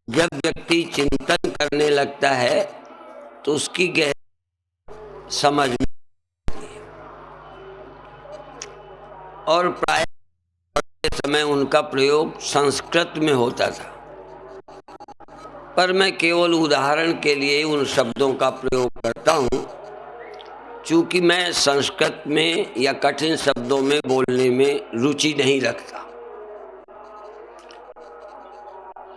जब व्यक्ति चिंतन करने लगता है तो उसकी गहरी समझ में, और प्राय समय उनका प्रयोग संस्कृत में होता था, पर मैं केवल उदाहरण के लिए उन शब्दों का प्रयोग करता हूँ, चूंकि मैं संस्कृत में या कठिन शब्दों में बोलने में रुचि नहीं रखता।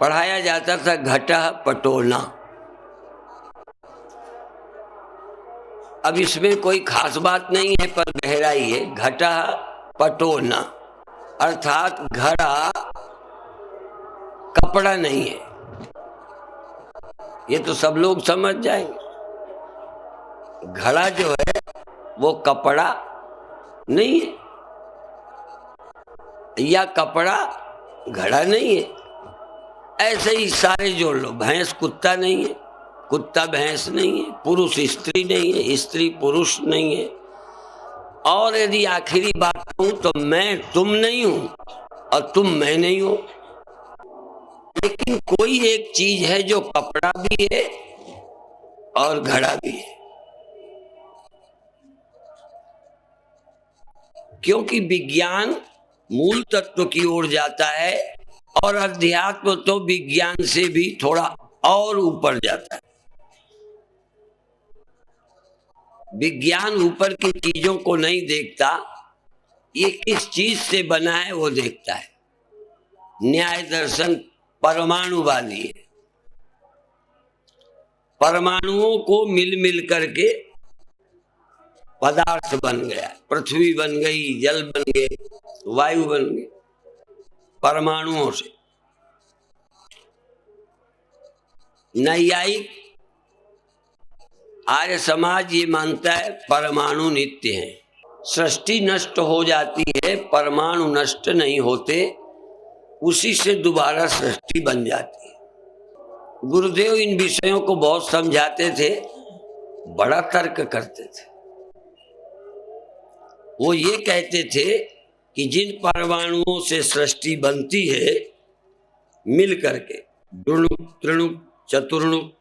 पढ़ाया जाता था घटः पटोना। अब इसमें कोई खास बात नहीं है, पर गहराई है। घटः पटोना अर्थात घड़ा कपड़ा नहीं है, ये तो सब लोग समझ जाएंगे। घड़ा जो है वो कपड़ा नहीं है, या कपड़ा घड़ा नहीं है। ऐसे ही सारे जोड़ लो। भैंस कुत्ता नहीं है, कुत्ता भैंस नहीं है, पुरुष स्त्री नहीं है, स्त्री पुरुष नहीं है। और यदि आखिरी बात कहूं तो मैं तुम नहीं हूं और तुम मैं नहीं हो, लेकिन कोई एक चीज है जो कपड़ा भी है और घड़ा भी है। क्योंकि विज्ञान मूल तत्व की ओर जाता है और अध्यात्म तो विज्ञान से भी थोड़ा और ऊपर जाता है। विज्ञान ऊपर की चीजों को नहीं देखता, ये किस चीज से बना है वो देखता है। न्याय दर्शन परमाणुवादी है। परमाणुओं को मिल मिल करके पदार्थ बन गया, पृथ्वी बन गई, जल बन गए, वायु बन गए, परमाणुओं से। नैयायिक आर्य समाज ये मानता है परमाणु नित्य है। सृष्टि नष्ट हो जाती है, परमाणु नष्ट नहीं होते, उसी से दोबारा सृष्टि बन जाती है। गुरुदेव इन विषयों को बहुत समझाते थे, बड़ा तर्क करते थे। वो ये कहते थे कि जिन परमाणुओं से सृष्टि बनती है मिल करके, द्विणुक त्रिणुक चतुर्णुक,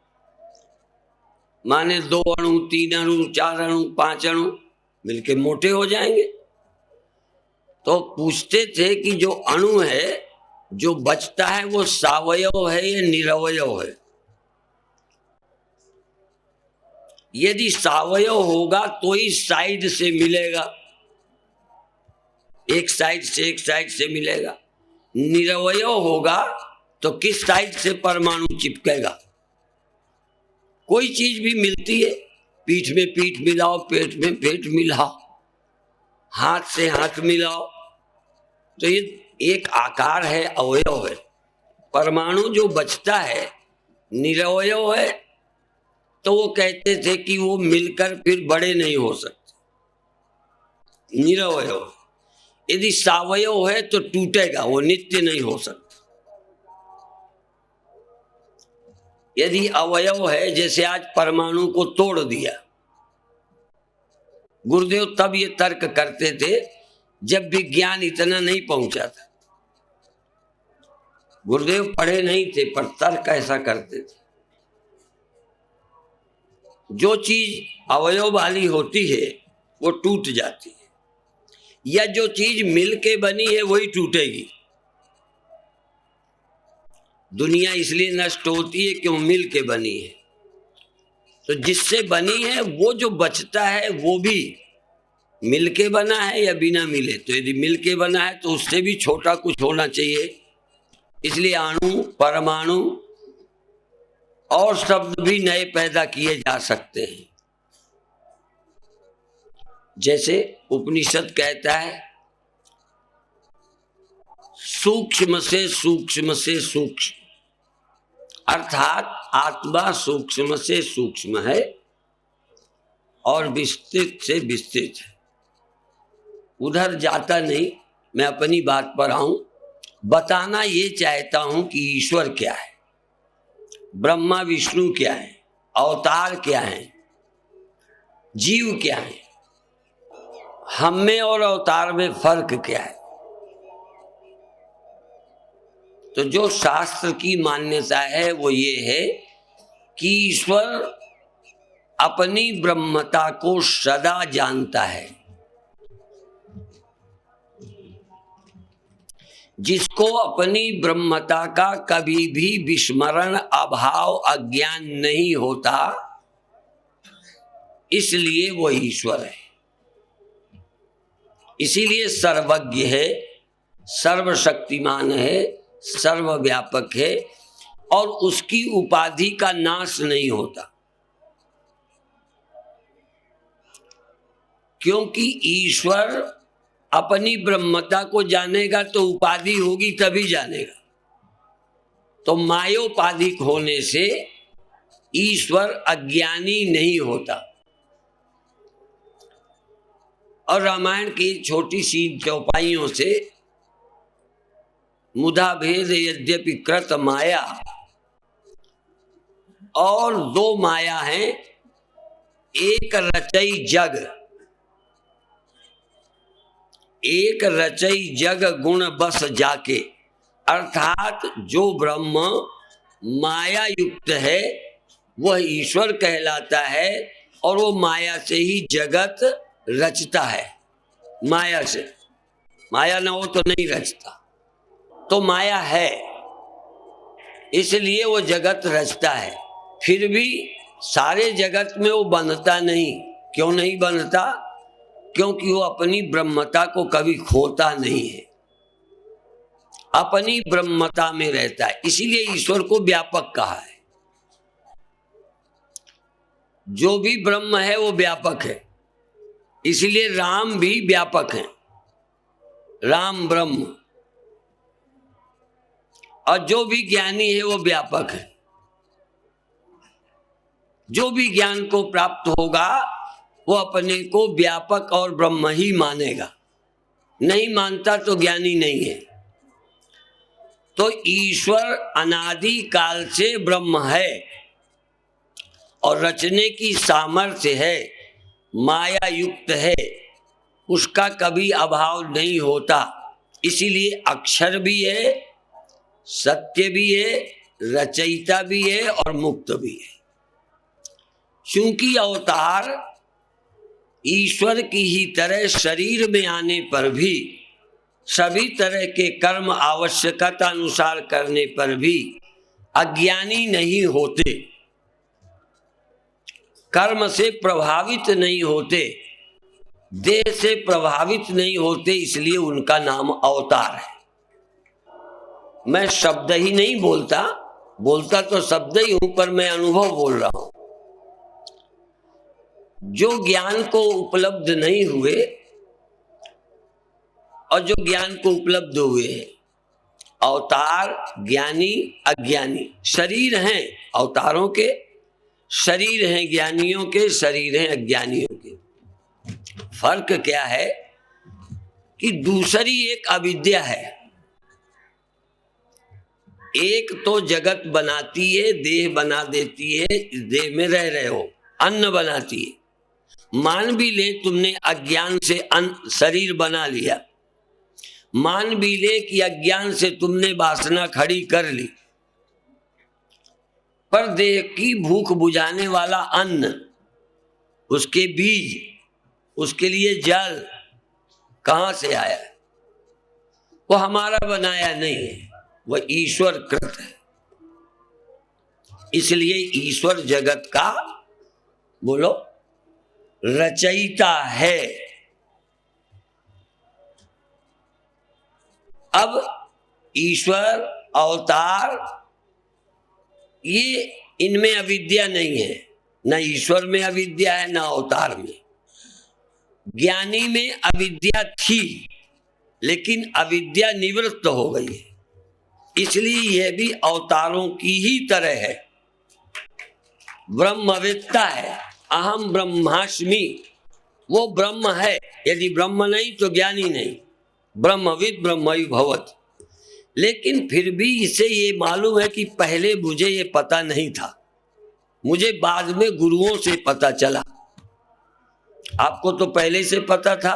माने 2 अणु 3 अणु 4 अणु 5 अणु मिलके मोटे हो जाएंगे। तो पूछते थे कि जो अणु है जो बचता है वो सावयव है या निरवयव है। यदि सावयव होगा तो इस साइड से मिलेगा, एक साइड से मिलेगा। निरवयव होगा तो किस साइड से परमाणु चिपकेगा। कोई चीज भी मिलती है, पीठ में पीठ मिलाओ, पेट में पेट मिलाओ, हाथ से हाथ मिलाओ, तो ये एक आकार है, अवयव है। परमाणु जो बचता है निरवयव है, तो वो कहते थे कि वो मिलकर फिर बड़े नहीं हो सकते, निरवयव। यदि सावयव है तो टूटेगा, वो नित्य नहीं हो सकता। यदि अवयव है, जैसे आज परमाणु को तोड़ दिया, गुरुदेव तब ये तर्क करते थे जब विज्ञान इतना नहीं पहुंचा था। गुरुदेव पढ़े नहीं थे, पर तर्क ऐसा करते थे। जो चीज अवयव वाली होती है वो टूट जाती है, या जो चीज मिल के बनी है वही टूटेगी। दुनिया इसलिए नष्ट होती है क्यों? मिल के बनी है। तो जिससे बनी है वो जो बचता है वो भी मिल के बना है या बिना मिले। तो यदि मिल के बना है तो उससे भी छोटा कुछ होना चाहिए। इसलिए अणु, परमाणु और शब्द भी नए पैदा किए जा सकते हैं। जैसे उपनिषद कहता है सूक्ष्म से सूक्ष्म से सूक्ष्म, अर्थात आत्मा सूक्ष्म से सूक्ष्म है और विस्तृत से विस्तृत है। उधर जाता नहीं, मैं अपनी बात पर आऊं। बताना ये चाहता हूं कि ईश्वर क्या है, ब्रह्मा विष्णु क्या है, अवतार क्या है, जीव क्या है, हम में और अवतार में फर्क क्या है। तो जो शास्त्र की मान्यता है वो ये है कि ईश्वर अपनी ब्रह्मता को सदा जानता है। जिसको अपनी ब्रह्मता का कभी भी विस्मरण, अभाव, अज्ञान नहीं होता, इसलिए वो ईश्वर है। इसीलिए सर्वज्ञ है, सर्वशक्तिमान है, सर्वव्यापक है और उसकी उपाधि का नाश नहीं होता। क्योंकि ईश्वर अपनी ब्रह्मता को जानेगा तो उपाधि होगी तभी जानेगा। तो मायोपाधिक होने से ईश्वर अज्ञानी नहीं होता। और रामायण की छोटी सी चौपाइयों से मुधा भेद यद्यपि कृत माया, और दो माया हैं, एक रचई जग, एक रचई जग गुण बस जाके। अर्थात जो ब्रह्म माया युक्त है वह ईश्वर कहलाता है और वो माया से ही जगत रचता है। माया से, माया ना हो तो नहीं रचता, तो माया है इसलिए वो जगत रचता है। फिर भी सारे जगत में वो बनता नहीं। क्यों नहीं बनता? क्योंकि वो अपनी ब्रह्मता को कभी खोता नहीं है, अपनी ब्रह्मता में रहता है। इसीलिए ईश्वर को व्यापक कहा है। जो भी ब्रह्म है वो व्यापक है, इसलिए राम भी व्यापक है, राम ब्रह्म। और जो भी ज्ञानी है वो व्यापक है। जो भी ज्ञान को प्राप्त होगा वो अपने को व्यापक और ब्रह्म ही मानेगा। नहीं मानता तो ज्ञानी नहीं है। तो ईश्वर अनादि काल से ब्रह्म है और रचने की सामर्थ्य है, माया युक्त है, उसका कभी अभाव नहीं होता। इसीलिए अक्षर भी है, सत्य भी है, रचयिता भी है और मुक्त भी है। चूंकि अवतार ईश्वर की ही तरह शरीर में आने पर भी सभी तरह के कर्म आवश्यकता अनुसार करने पर भी अज्ञानी नहीं होते, कर्म से प्रभावित नहीं होते, देह से प्रभावित नहीं होते, इसलिए उनका नाम अवतार है। मैं शब्द ही नहीं बोलता, बोलता तो शब्द ही हूं, पर मैं अनुभव बोल रहा हूं। जो ज्ञान को उपलब्ध नहीं हुए और जो ज्ञान को उपलब्ध हुए हैं, अवतार, ज्ञानी, अज्ञानी, शरीर हैं अवतारों के, शरीर हैं ज्ञानियों के, शरीर हैं अज्ञानियों के। फर्क क्या है कि दूसरी एक अविद्या है। एक तो जगत बनाती है, देह बना देती है, इस देह में रह रहे हो, अन्न बनाती है। मान भी ले तुमने अज्ञान से शरीर बना लिया, मान भी ले कि अज्ञान से तुमने वासना खड़ी कर ली, पर देह की भूख बुझाने वाला अन्न, उसके बीज, उसके लिए जल कहां से आया? वो हमारा बनाया नहीं है, वह ईश्वर कृत है। इसलिए ईश्वर जगत का, बोलो, रचयिता है। अब ईश्वर, अवतार, ये इनमें अविद्या नहीं है। ना ईश्वर में अविद्या है, ना अवतार में। ज्ञानी में अविद्या थी, लेकिन अविद्या निवृत्त हो गई है, इसलिए यह भी अवतारों की ही तरह है। ब्रह्मवेत्ता है, अहम ब्रह्मास्मि, वो ब्रह्म है। यदि ब्रह्म नहीं तो ज्ञानी नहीं, ब्रह्मविद ब्रह्मयु भवत्। लेकिन फिर भी इसे ये मालूम है कि पहले मुझे ये पता नहीं था, मुझे बाद में गुरुओं से पता चला। आपको तो पहले से पता था।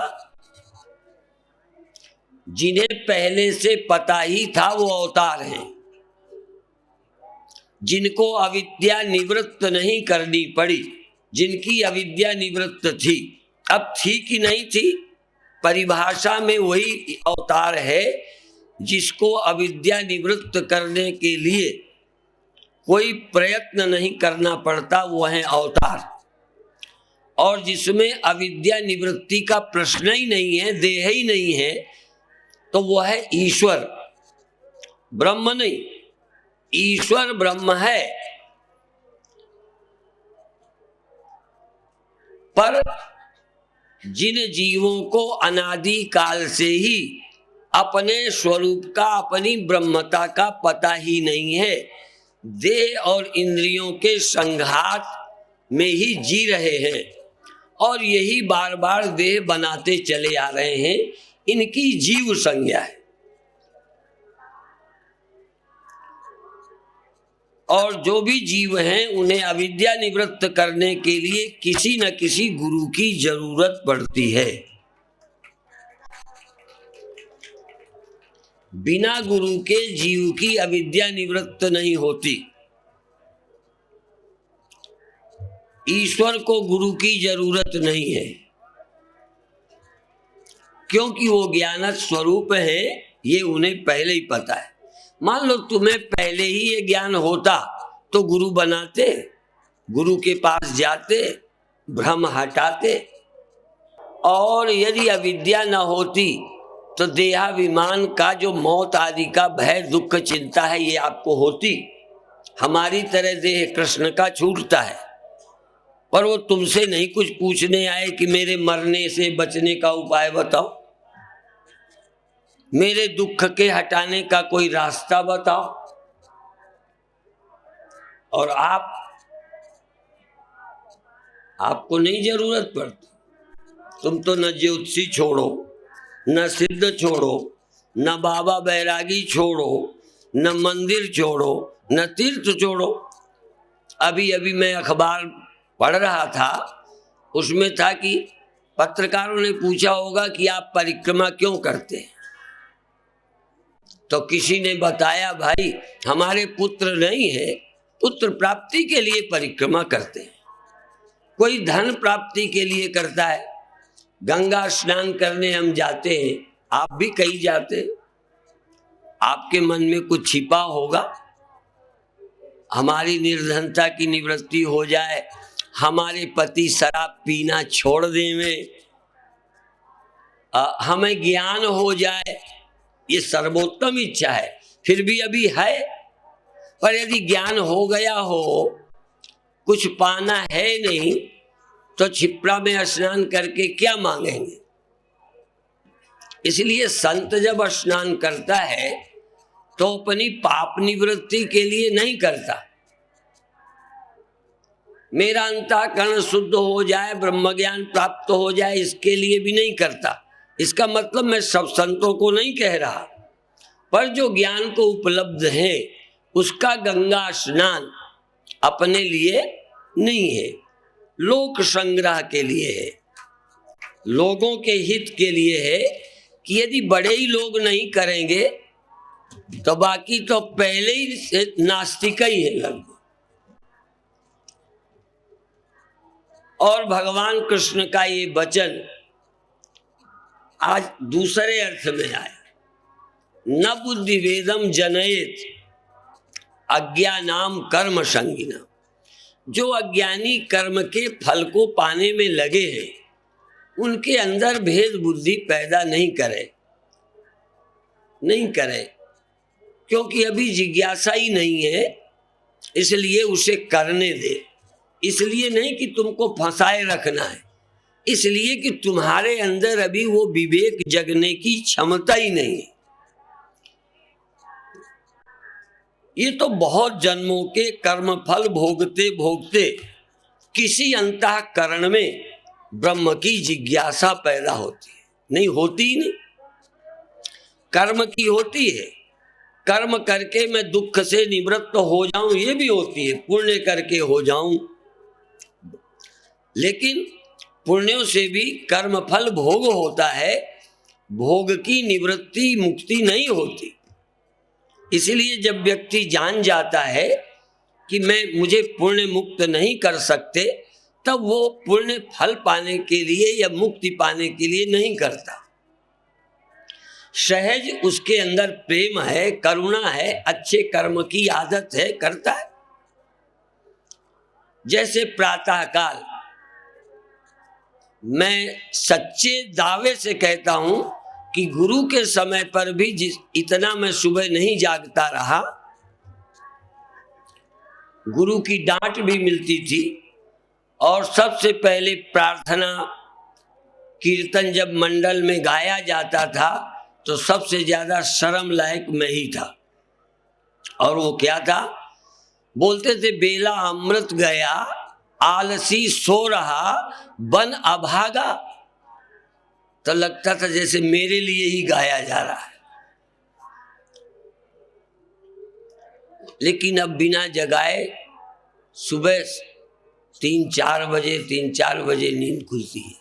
जिन्हें पहले से पता ही था वो अवतार हैं, जिनको अविद्या निवृत्त नहीं करनी पड़ी, जिनकी अविद्या निवृत्त थी। अब थी कि नहीं थी, परिभाषा में वही अवतार है जिसको अविद्या निवृत्त करने के लिए कोई प्रयत्न नहीं करना पड़ता, वो है अवतार। और जिसमें अविद्या निवृत्ति का प्रश्न ही नहीं है, देह ही नहीं है, तो वो है ईश्वर, ब्रह्म नहीं। ईश्वर ब्रह्म है, पर जिन जीवों को अनादि काल से ही अपने स्वरूप का, अपनी ब्रह्मता का पता ही नहीं है, देह और इंद्रियों के संघात में ही जी रहे हैं और यही बार बार देह बनाते चले आ रहे हैं, इनकी जीव संज्ञा है। और जो भी जीव हैं उन्हें अविद्या निवृत्त करने के लिए किसी न किसी गुरु की जरूरत पड़ती है। बिना गुरु के जीव की अविद्या निवृत्त नहीं होती। ईश्वर को गुरु की जरूरत नहीं है, क्योंकि वो ज्ञान स्वरूप है, ये उन्हें पहले ही पता है। मान लो तुम्हें पहले ही ये ज्ञान होता तो गुरु बनाते, गुरु के पास जाते, भ्रम हटाते। और यदि अविद्या न होती तो देहाभिमान का जो मौत आदि का भय, दुख, चिंता है, ये आपको होती। हमारी तरह देह कृष्ण का छूटता है, पर वो तुमसे नहीं कुछ पूछने आए कि मेरे मरने से बचने का उपाय बताओ, मेरे दुख के हटाने का कोई रास्ता बताओ। और आपको नहीं जरूरत पड़ती। तुम तो न ज्योतिषी छोड़ो, न सिद्ध छोड़ो, न बाबा बैरागी छोड़ो, न मंदिर छोड़ो, न तीर्थ छोड़ो। अभी अभी मैं अखबार पढ़ रहा था, उसमें था कि पत्रकारों ने पूछा होगा कि आप परिक्रमा क्यों करते हैं, तो किसी ने बताया भाई हमारे पुत्र नहीं है, पुत्र प्राप्ति के लिए परिक्रमा करते हैं। कोई धन प्राप्ति के लिए करता है, गंगा स्नान करने हम जाते हैं, आप भी कहीं जाते हैं, आपके मन में कुछ छिपा होगा, हमारी निर्धनता की निवृत्ति हो जाए, हमारे पति शराब पीना छोड़ दें, हमें ज्ञान हो जाए, ये सर्वोत्तम इच्छा है। फिर भी अभी है, पर यदि ज्ञान हो गया हो, कुछ पाना है नहीं, तो छिपरा में स्नान करके क्या मांगेंगे। इसलिए संत जब स्नान करता है तो अपनी पाप निवृत्ति के लिए नहीं करता, मेरा अंतःकरण शुद्ध हो जाए, ब्रह्म ज्ञान प्राप्त हो जाए, इसके लिए भी नहीं करता। इसका मतलब मैं सब संतों को नहीं कह रहा, पर जो ज्ञान को उपलब्ध है उसका गंगा स्नान अपने लिए नहीं है, लोक संग्रह के लिए है, लोगों के हित के लिए है कि यदि बड़े ही लोग नहीं करेंगे तो बाकी तो पहले ही से नास्तिक ही है लगभग। और भगवान कृष्ण का ये वचन आज दूसरे अर्थ में आया, न बुद्धि वेदम जनयेत अज्ञानाम कर्म संगिना। जो अज्ञानी कर्म के फल को पाने में लगे हैं, उनके अंदर भेद बुद्धि पैदा नहीं करे, क्योंकि अभी जिज्ञासा ही नहीं है, इसलिए उसे करने दे। इसलिए नहीं कि तुमको फंसाए रखना है, इसलिए कि तुम्हारे अंदर अभी वो विवेक जगने की क्षमता ही नहीं है। ये तो बहुत जन्मों के कर्म फल भोगते भोगते किसी अंतःकरण में ब्रह्म की जिज्ञासा पैदा होती है, नहीं होती ही नहीं, कर्म की होती है। कर्म करके मैं दुख से निवृत्त हो जाऊं, ये भी होती है, पुण्य करके हो जाऊं, लेकिन पुण्यों से भी कर्म फल भोग होता है, भोग की निवृत्ति मुक्ति नहीं होती। इसलिए जब व्यक्ति जान जाता है कि मुझे पुण्य मुक्त नहीं कर सकते, तब वो पुण्य फल पाने के लिए या मुक्ति पाने के लिए नहीं करता। सहज उसके अंदर प्रेम है, करुणा है, अच्छे कर्म की आदत है, करता है। जैसे प्रातः काल मैं सच्चे दावे से कहता हूं कि गुरु के समय पर भी इतना मैं सुबह नहीं जागता रहा, गुरु की डांट भी मिलती थी। और सबसे पहले प्रार्थना कीर्तन जब मंडल में गाया जाता था तो सबसे ज्यादा शर्म लायक मैं ही था। और वो क्या था, बोलते थे बेला अमृत गया, आलसी सो रहा, बन अभागा। तो लगता था जैसे मेरे लिए ही गाया जा रहा है। लेकिन अब बिना जगाए सुबह 3-4 बजे नींद खुलती है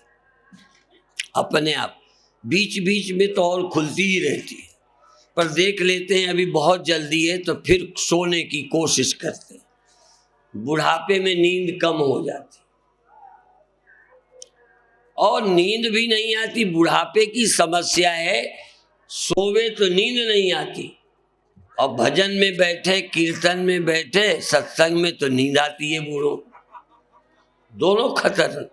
अपने आप। बीच बीच में तो और खुलती ही रहती है, पर देख लेते हैं अभी बहुत जल्दी है तो फिर सोने की कोशिश करते हैं। बुढ़ापे में नींद कम हो जाती और नींद भी नहीं आती। बुढ़ापे की समस्या है, सोवे तो नींद नहीं आती, और भजन में बैठे, कीर्तन में बैठे, सत्संग में तो नींद आती है बूढ़ों। दोनों खतर।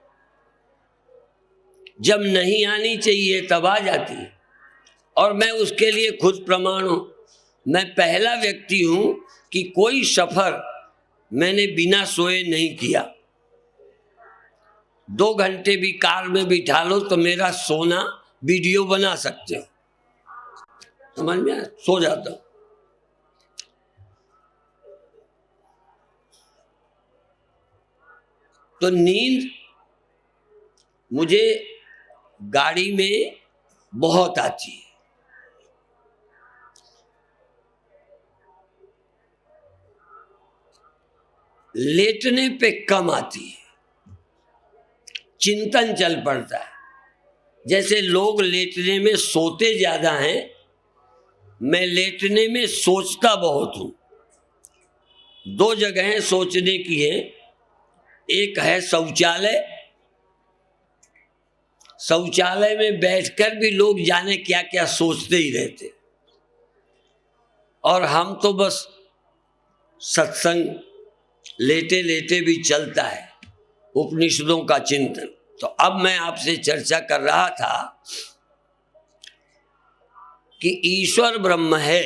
जब नहीं आनी चाहिए तब आ जाती है। और मैं उसके लिए खुद प्रमाण हूं। मैं पहला व्यक्ति हूं कि कोई सफर मैंने बिना सोए नहीं किया। 2 घंटे भी कार में बिठा लो तो मेरा सोना वीडियो बना सकते हो, समझ में आया? सो जाता हूं। तो नींद मुझे गाड़ी में बहुत आती है। लेटने पे कम आती है, चिंतन चल पड़ता है। जैसे लोग लेटने में सोते ज्यादा हैं, मैं लेटने में सोचता बहुत हूं। 2 जगहें सोचने की है। एक है शौचालय। शौचालय में बैठकर भी लोग जाने क्या क्या सोचते ही रहते, और हम तो बस सत्संग लेटे लेटे भी चलता है, उपनिषदों का चिंतन। तो अब मैं आपसे चर्चा कर रहा था कि ईश्वर ब्रह्म है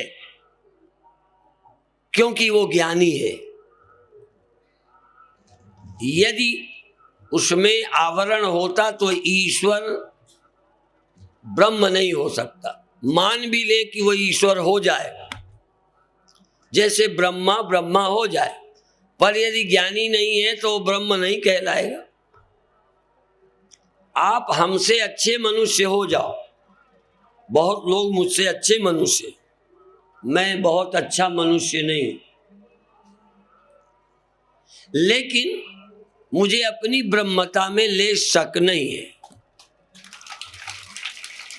क्योंकि वो ज्ञानी है। यदि उसमें आवरण होता तो ईश्वर ब्रह्म नहीं हो सकता। मान भी ले कि वो ईश्वर हो जाए, जैसे ब्रह्मा ब्रह्मा हो जाए, पर यदि ज्ञानी नहीं है तो ब्रह्म नहीं कहलाएगा। आप हमसे अच्छे मनुष्य हो जाओ, बहुत लोग मुझसे अच्छे मनुष्य, मैं बहुत अच्छा मनुष्य नहीं, लेकिन मुझे अपनी ब्रह्मता में ले शक नहीं है।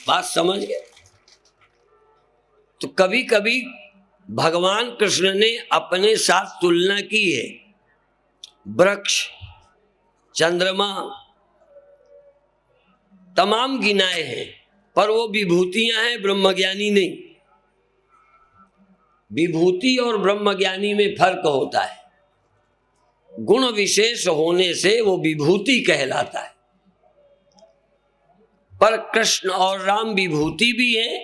बात समझ गए? तो कभी कभी भगवान कृष्ण ने अपने साथ तुलना की है। वृक्ष, चंद्रमा, तमाम गिनाए हैं, पर वो विभूतियां हैं, ब्रह्मज्ञानी नहीं। विभूति और ब्रह्मज्ञानी में फर्क होता है। गुण विशेष होने से वो विभूति कहलाता है, पर कृष्ण और राम विभूति भी हैं,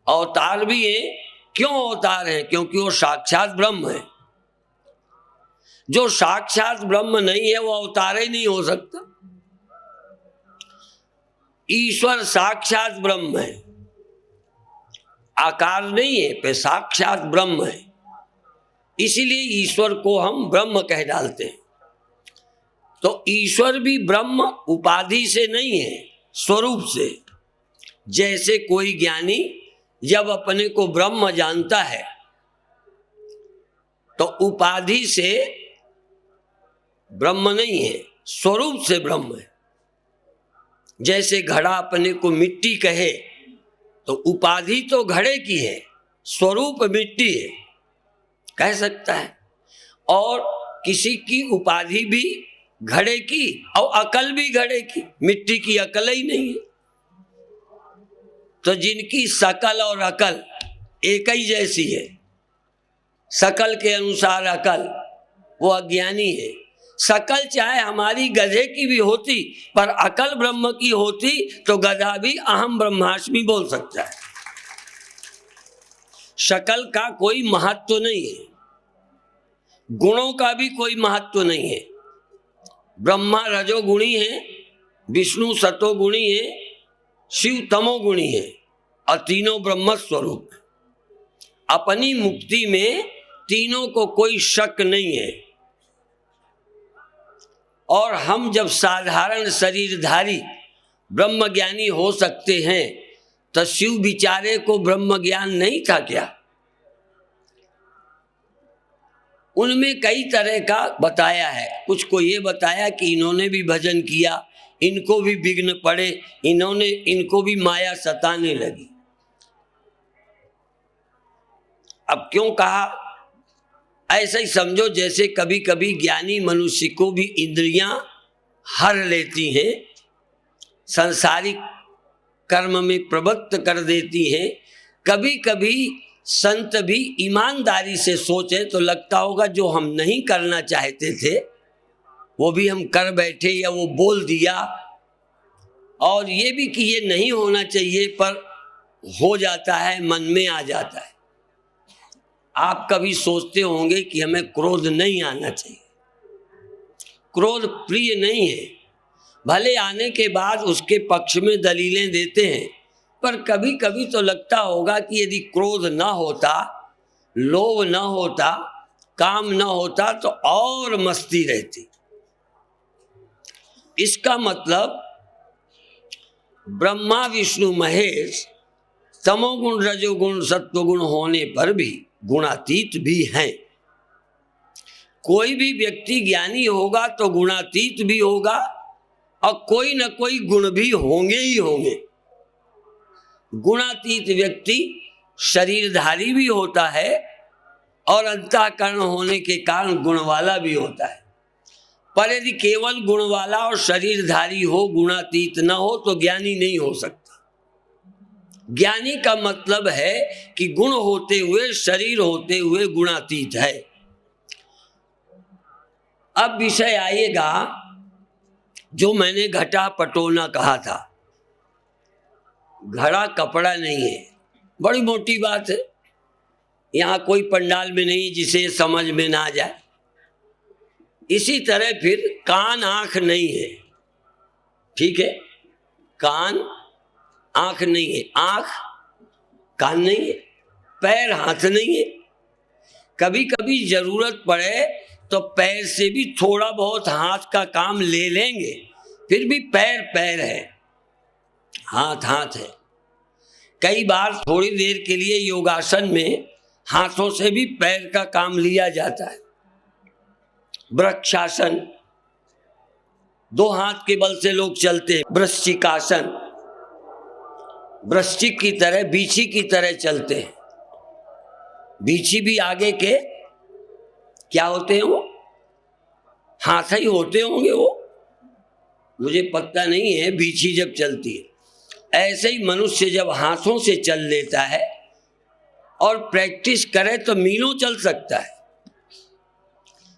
अवतार भी हैं। क्यों अवतार हैं? क्योंकि वो साक्षात ब्रह्म है। जो साक्षात ब्रह्म नहीं है वो अवतार ही नहीं हो सकता। ईश्वर साक्षात ब्रह्म है, आकार नहीं है, पे साक्षात ब्रह्म है। इसीलिए ईश्वर को हम ब्रह्म कह डालते हैं। तो ईश्वर भी ब्रह्म उपाधि से नहीं है, स्वरूप से। जैसे कोई ज्ञानी जब अपने को ब्रह्म जानता है तो उपाधि से ब्रह्म नहीं है, स्वरूप से ब्रह्म है। जैसे घड़ा अपने को मिट्टी कहे तो उपाधि तो घड़े की है, स्वरूप मिट्टी है, कह सकता है। और किसी की उपाधि भी घड़े की और अकल भी घड़े की, मिट्टी की अकल ही नहीं है। तो जिनकी शकल और अकल एक ही जैसी है, शकल के अनुसार अकल, वो अज्ञानी है। शकल चाहे हमारी गधे की भी होती, पर अकल ब्रह्म की होती तो गधा भी अहम ब्रह्मास्मि बोल सकता है। शकल का कोई महत्व नहीं है, गुणों का भी कोई महत्व नहीं है। ब्रह्मा रजोगुणी है, विष्णु सतोगुणी है, शिव तमोगुणी है, और तीनों ब्रह्म स्वरूप। अपनी मुक्ति में तीनों को कोई शक नहीं है। और हम जब साधारण शरीरधारी ब्रह्म ज्ञानी हो सकते हैं, तो शिव बिचारे को ब्रह्म ज्ञान नहीं था क्या? उनमें कई तरह का बताया है। कुछ को ये बताया कि इन्होंने भी भजन किया, इनको भी विघ्न पड़े, इनको भी माया सताने लगी। अब क्यों कहा? ऐसा ही समझो जैसे कभी कभी ज्ञानी मनुष्य को भी इंद्रियां हर लेती हैं, सांसारिक कर्म में प्रवृत्त कर देती हैं। कभी कभी संत भी ईमानदारी से सोचे तो लगता होगा जो हम नहीं करना चाहते थे वो भी हम कर बैठे, या वो बोल दिया, और ये भी कि ये नहीं होना चाहिए पर हो जाता है, मन में आ जाता है। आप कभी सोचते होंगे कि हमें क्रोध नहीं आना चाहिए, क्रोध प्रिय नहीं है। भले आने के बाद उसके पक्ष में दलीलें देते हैं, पर कभी कभी तो लगता होगा कि यदि क्रोध न होता, लोभ न होता, काम न होता तो और मस्ती रहती। इसका मतलब ब्रह्मा विष्णु महेश तमोगुण रजोगुण सत्वगुण होने पर भी गुणातीत भी हैं। कोई भी व्यक्ति ज्ञानी होगा तो गुणातीत भी होगा, और कोई न कोई गुण भी होंगे ही होंगे। गुणातीत व्यक्ति शरीरधारी भी होता है और अंतःकरण होने के कारण गुण वाला भी होता है। पर यदि केवल गुण वाला और शरीरधारी हो, गुणातीत न हो, तो ज्ञानी नहीं हो सकता। ज्ञानी का मतलब है कि गुण होते हुए, शरीर होते हुए गुणातीत है। अब विषय आएगा जो मैंने घटा पटोना कहा था। घड़ा कपड़ा नहीं है, बड़ी मोटी बात है। यहाँ कोई पंडाल में नहीं जिसे समझ में ना जाए। इसी तरह फिर कान आंख नहीं है, ठीक है, कान आंख नहीं है, आंख कान नहीं है, पैर हाथ नहीं है। कभी कभी जरूरत पड़े तो पैर से भी थोड़ा बहुत हाथ का काम ले लेंगे, फिर भी पैर पैर है, हाथ हाथ है। कई बार थोड़ी देर के लिए योगासन में हाथों से भी पैर का काम लिया जाता है। वृक्षासन, दो हाथ के बल से लोग चलते हैं। वृश्चिकासन, वृश्चिक की तरह, बीछी की तरह चलते हैं। बीछी भी आगे के क्या होते हैं? वो हाथ ही होते होंगे, वो मुझे पता नहीं है। बीछी जब चलती है, ऐसे ही मनुष्य जब हाथों से चल लेता है और प्रैक्टिस करे तो मीलों चल सकता है।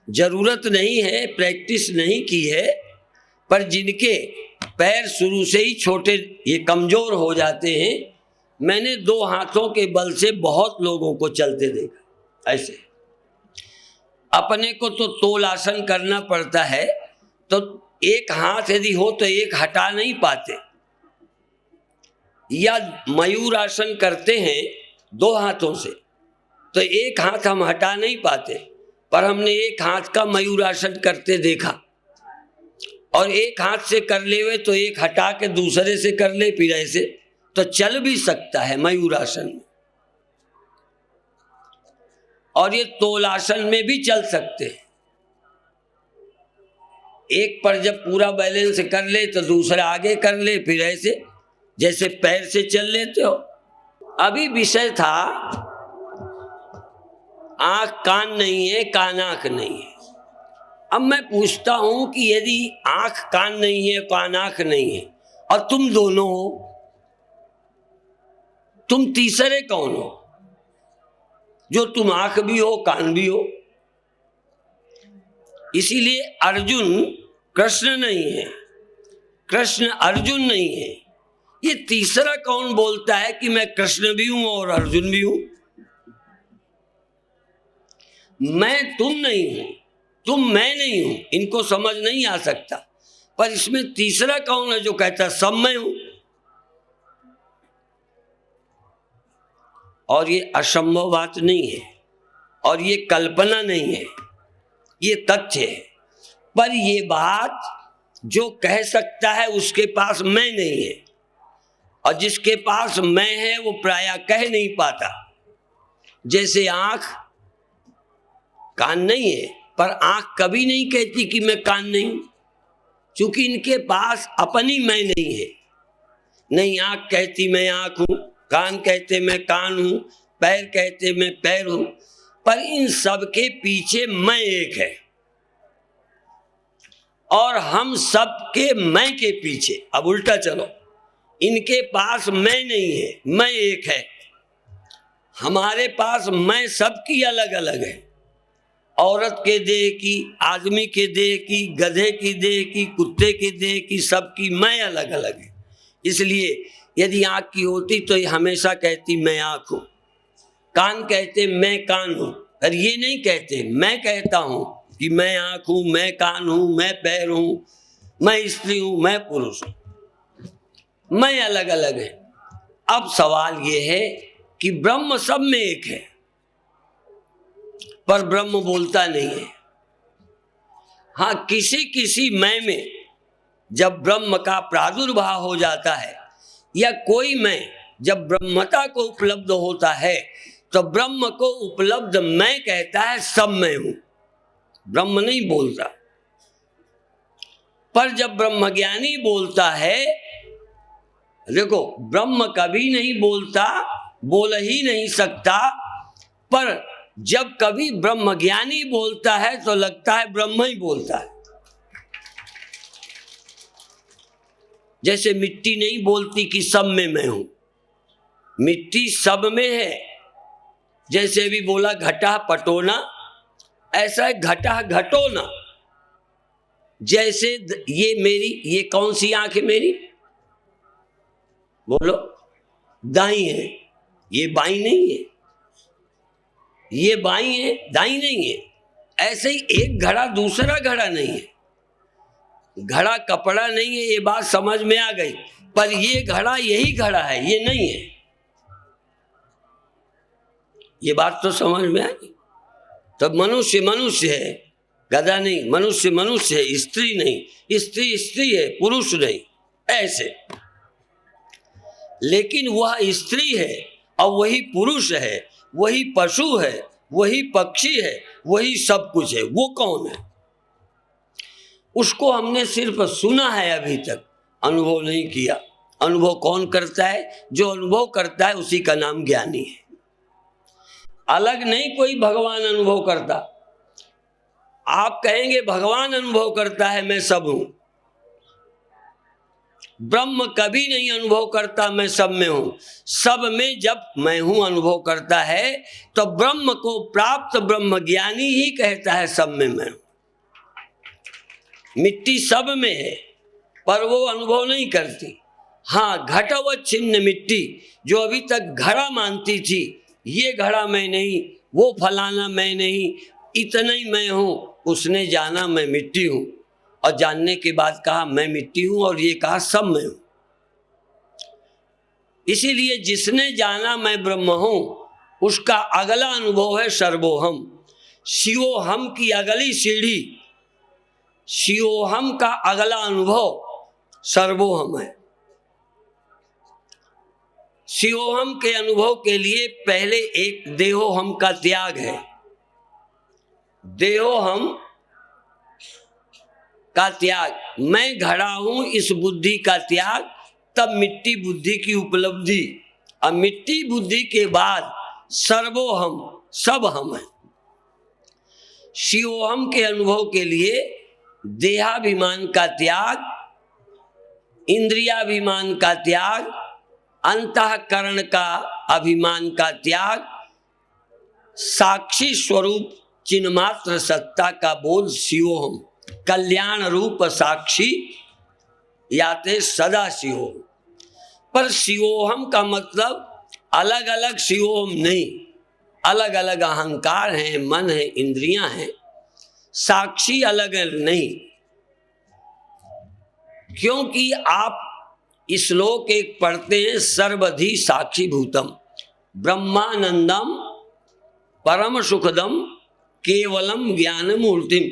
जरूरत नहीं है, प्रैक्टिस नहीं की है, पर जिनके पैर शुरू से ही छोटे, ये कमजोर हो जाते हैं। मैंने दो हाथों के बल से बहुत लोगों को चलते देखा। ऐसे अपने को तो तोलासन करना पड़ता है, तो एक हाथ यदि हो तो एक हटा नहीं पाते, या मयूर आसन करते हैं दो हाथों से, तो एक हाथ हम हटा नहीं पाते, पर हमने एक हाथ का मयूर आसन करते देखा। और एक हाथ से कर ले हुए तो एक हटा के दूसरे से कर ले, फिर ऐसे तो चल भी सकता है मयूर आसन में। और ये तोलासन में भी चल सकते हैं। एक पर जब पूरा बैलेंस कर ले तो दूसरा आगे कर ले, फिर ऐसे जैसे पैर से चल लेते हो अभी विषय था आंख कान नहीं है, कान आंख नहीं है। अब मैं पूछता हूं कि यदि आंख कान नहीं है, कान आंख नहीं है और तुम दोनों हो, तुम तीसरे कौन हो जो तुम आंख भी हो कान भी हो? इसीलिए अर्जुन कृष्ण नहीं है, कृष्ण अर्जुन नहीं है। ये तीसरा कौन बोलता है कि मैं कृष्ण भी हूं और अर्जुन भी हूं? मैं तुम नहीं हूं, तुम मैं नहीं हूं, इनको समझ नहीं आ सकता। पर इसमें तीसरा कौन है जो कहता है सब मैं हूं? और ये असंभव बात नहीं है और ये कल्पना नहीं है, ये तथ्य है। पर ये बात जो कह सकता है उसके पास मैं नहीं है, और जिसके पास मैं है वो प्रायः कह नहीं पाता। जैसे आंख कान नहीं है, पर आंख कभी नहीं कहती कि मैं कान नहीं हूं, क्योंकि इनके पास अपनी मैं नहीं है। नहीं आंख कहती मैं आंख हूं, कान कहते मैं कान हूं, पैर कहते मैं पैर हूं, पर इन सब के पीछे मैं एक है और हम सब के मैं के पीछे। अब उल्टा चलो, इनके पास मैं नहीं है, मैं एक है। हमारे पास मैं सबकी अलग अलग है, औरत के देह की, आदमी के देह की, गधे की देह की, कुत्ते के देह की, सबकी मैं अलग अलग है। इसलिए यदि आँख की होती तो ये हमेशा कहती मैं आँख हूँ, कान कहते मैं कान हूँ, पर ये नहीं कहते। मैं कहता हूँ कि मैं आँख हूँ, मैं कान हूँ, मैं पैर हूँ, मैं स्त्री हूँ, मैं पुरुष हूँ, मैं अलग अलग है। अब सवाल ये है कि ब्रह्म सब में एक है, पर ब्रह्म बोलता नहीं है। हाँ, किसी किसी मैं में जब ब्रह्म का प्रादुर्भाव हो जाता है या कोई मैं जब ब्रह्मता को उपलब्ध होता है तो ब्रह्म को उपलब्ध मैं कहता है सब मैं हूं, ब्रह्म नहीं बोलता। पर जब ब्रह्मज्ञानी बोलता है, देखो ब्रह्म कभी नहीं बोलता, बोल ही नहीं सकता, पर जब कभी ब्रह्मज्ञानी बोलता है तो लगता है ब्रह्म ही बोलता है। जैसे मिट्टी नहीं बोलती कि सब में मैं हूं, मिट्टी सब में है। जैसे भी बोला घटा पटोना, ऐसा है घटा घटोना। जैसे ये मेरी, ये कौन सी आंख है मेरी? बोलो, दाई है, ये बाई नहीं है, ये बाई है, दाई नहीं है। ऐसे ही एक घड़ा दूसरा घड़ा नहीं है, घड़ा कपड़ा नहीं है, ये बात समझ में आ गई। पर ये घड़ा यही घड़ा है, ये नहीं है, ये बात तो समझ में आ गई। तब मनुष्य मनुष्य है, गधा नहीं, मनुष्य मनुष्य है, स्त्री नहीं, स्त्री स्त्री है, पुरुष नहीं, ऐसे। लेकिन वह स्त्री है और वही पुरुष है, वही पशु है, वही पक्षी है, वही सब कुछ है। वो कौन है? उसको हमने सिर्फ सुना है, अभी तक अनुभव नहीं किया। अनुभव कौन करता है? जो अनुभव करता है उसी का नाम ज्ञानी है। अलग नहीं कोई भगवान अनुभव करता। आप कहेंगे भगवान अनुभव करता है मैं सब हूं, ब्रह्म कभी नहीं अनुभव करता मैं सब में हूं। सब में जब मैं हूं अनुभव करता है तो ब्रह्म को प्राप्त ब्रह्म ज्ञानी ही कहता है सब में मैं हूं। मिट्टी सब में है पर वो अनुभव नहीं करती। हाँ, घटवच्छिन्न मिट्टी जो अभी तक घड़ा मानती थी, ये घड़ा मैं नहीं, वो फलाना मैं नहीं, इतना ही मैं हूं, उसने जाना मैं मिट्टी हूं, और जानने के बाद कहा मैं मिट्टी हूं, और ये कहा सब मैं हूं। इसीलिए जिसने जाना मैं ब्रह्म हूं, उसका अगला अनुभव है सर्वोहम। शिवोहम की अगली सीढ़ी, शिवोहम का अगला अनुभव सर्वोहम है। शिवोहम के अनुभव के लिए पहले एक देहोहम का त्याग है। देहोहम का त्याग, मैं घड़ा हूं इस बुद्धि का त्याग, तब मिट्टी बुद्धि की उपलब्धि, अब मिट्टी बुद्धि के बाद सर्वोहम, सब हम हैं। शिवोहम के अनुभव के लिए देहाभिमान का त्याग, इंद्रियाभिमान का त्याग, अंतःकरण का अभिमान का त्याग, साक्षी स्वरूप चिन्मात्र सत्ता का बोध शिवोहम, कल्याण रूप साक्षी याते सदा शिवोहम। पर शिवोहम का मतलब अलग अलग शिवोहम नहीं, अलग अलग अहंकार हैं, मन है, इंद्रियां हैं, साक्षी अलग नहीं। क्योंकि आप श्लोक एक पढ़ते हैं, सर्वधि साक्षी भूतम ब्रह्मानंदम परम सुखदम केवलम ज्ञान मूर्तिम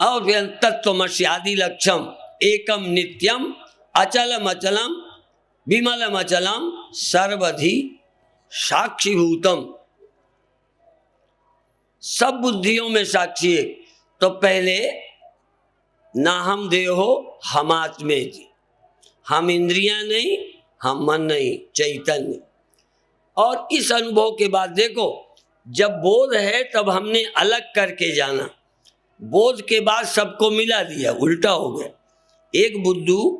और तत्वमस्यादि लक्ष्यम एकम नित्यम अचलम अचलम विमलम अचलम सर्वधि साक्षीभूतम। सब बुद्धियों में साक्षी है। तो पहले ना हम देहो हम आत्मे थी, हम इंद्रियां नहीं, हम मन नहीं, चैतन्य। और इस अनुभव के बाद देखो, जब बोध है तब हमने अलग करके जाना, बोध के बाद सबको मिला दिया, उल्टा हो गया। एक बुद्धू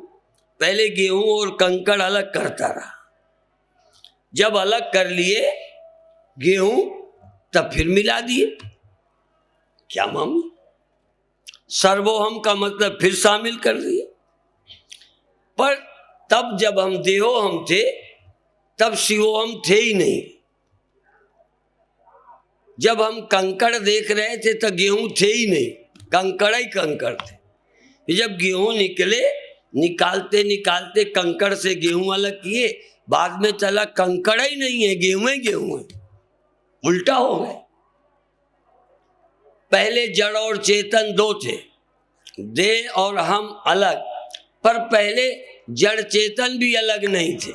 पहले गेहूं और कंकड़ अलग करता रहा, जब अलग कर लिए गेहूं तब फिर मिला दिए। क्या मामला? सर्वोहम का मतलब फिर शामिल कर दिए। पर तब जब हम देहोहम थे तब शिवोहम थे ही नहीं। जब हम कंकड़ देख रहे थे तो गेहूं थे ही नहीं, कंकड़ ही कंकड़ थे। जब गेहूं निकले, निकालते निकालते कंकड़ से गेहूं अलग किए, बाद में चला कंकड़ ही नहीं है, गेहूं है, गेहूं है, उल्टा हो गए। पहले जड़ और चेतन दो थे, देह और हम अलग, पर पहले जड़ चेतन भी अलग नहीं थे,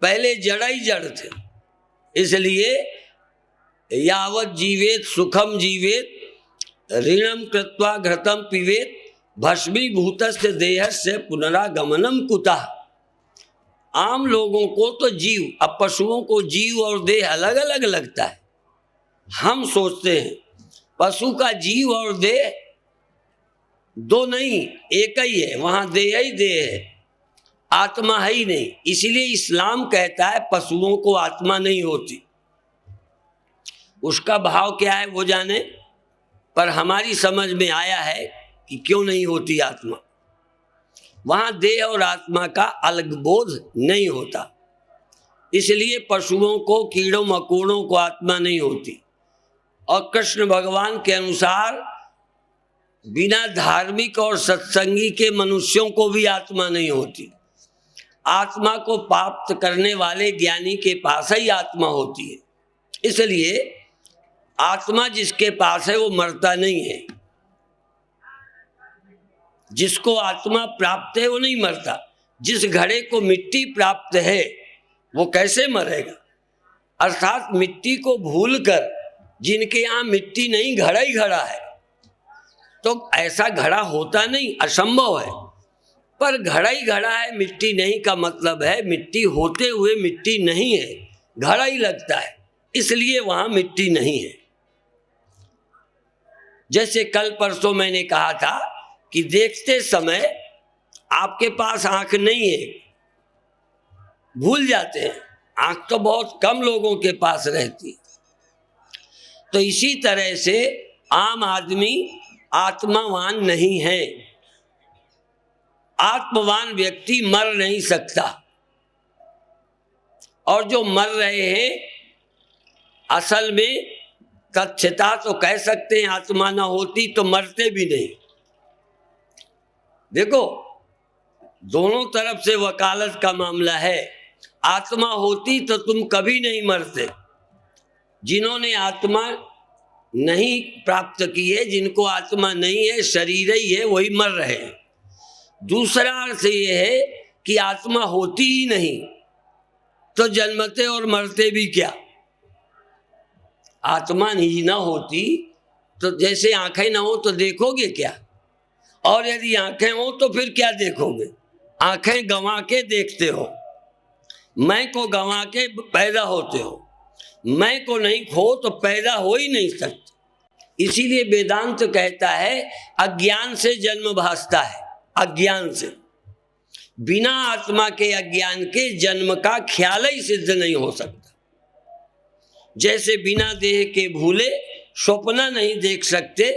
पहले जड़ ही जड़ थे। इसलिए यावत जीवेत सुखम जीवेत ऋणम कृत्वा घृतम पिबेत भस्मीभूतस्य देहस्य पुनरागमनम कुतः। आम लोगों को तो जीव, अब पशुओं को जीव और देह अलग अलग लगता है। हम सोचते हैं पशु का जीव और देह दो नहीं, एक ही है, वहां देह ही देह है, आत्मा है ही नहीं। इसलिए इस्लाम कहता है पशुओं को आत्मा नहीं होती। उसका भाव क्या है वो जाने, पर हमारी समझ में आया है कि क्यों नहीं होती आत्मा। वहां देह और आत्मा का अलग बोध नहीं होता, इसलिए पशुओं को, कीड़ों मकोड़ों को आत्मा नहीं होती। और कृष्ण भगवान के अनुसार बिना धार्मिक और सत्संगी के मनुष्यों को भी आत्मा नहीं होती। आत्मा को प्राप्त करने वाले ज्ञानी के पास ही आत्मा होती है। इसलिए आत्मा जिसके पास है वो मरता नहीं है। जिसको आत्मा प्राप्त है वो नहीं मरता। जिस घड़े को मिट्टी प्राप्त है वो कैसे मरेगा? अर्थात मिट्टी को भूलकर, जिनके यहाँ मिट्टी नहीं, घड़ा ही घड़ा है, तो ऐसा घड़ा होता नहीं, असंभव है। पर घड़ा ही घड़ा है, मिट्टी नहीं का मतलब है मिट्टी होते हुए मिट्टी नहीं है, घड़ा ही लगता है, इसलिए वहां मिट्टी नहीं है। जैसे कल परसों मैंने कहा था कि देखते समय आपके पास आंख नहीं है, भूल जाते हैं, आंख तो बहुत कम लोगों के पास रहती। तो इसी तरह से आम आदमी आत्मावान नहीं है। आत्मवान व्यक्ति मर नहीं सकता। और जो मर रहे हैं असल में तथ्यता तो कह सकते हैं आत्मा ना होती तो मरते भी नहीं। देखो, दोनों तरफ से वकालत का मामला है। आत्मा होती तो तुम कभी नहीं मरते। जिन्होंने आत्मा नहीं प्राप्त की है, जिनको आत्मा नहीं है, शरीर ही है, वही मर रहे हैं। दूसरा अर्थ ये है कि आत्मा होती ही नहीं तो जन्मते और मरते भी क्या? आत्मा ही ना होती तो जैसे आंखें ना हो तो देखोगे क्या? और यदि आंखें हो तो फिर क्या देखोगे? आंखें गंवा के देखते हो। मैं को गंवा के पैदा होते हो, मैं को नहीं खो तो पैदा हो ही नहीं सकते। इसीलिए वेदांत कहता है अज्ञान से जन्म भासता है, अज्ञान से। बिना आत्मा के अज्ञान के जन्म का ख्याल ही सिद्ध नहीं हो सकता। जैसे बिना देह के भूले स्वप्न नहीं देख सकते,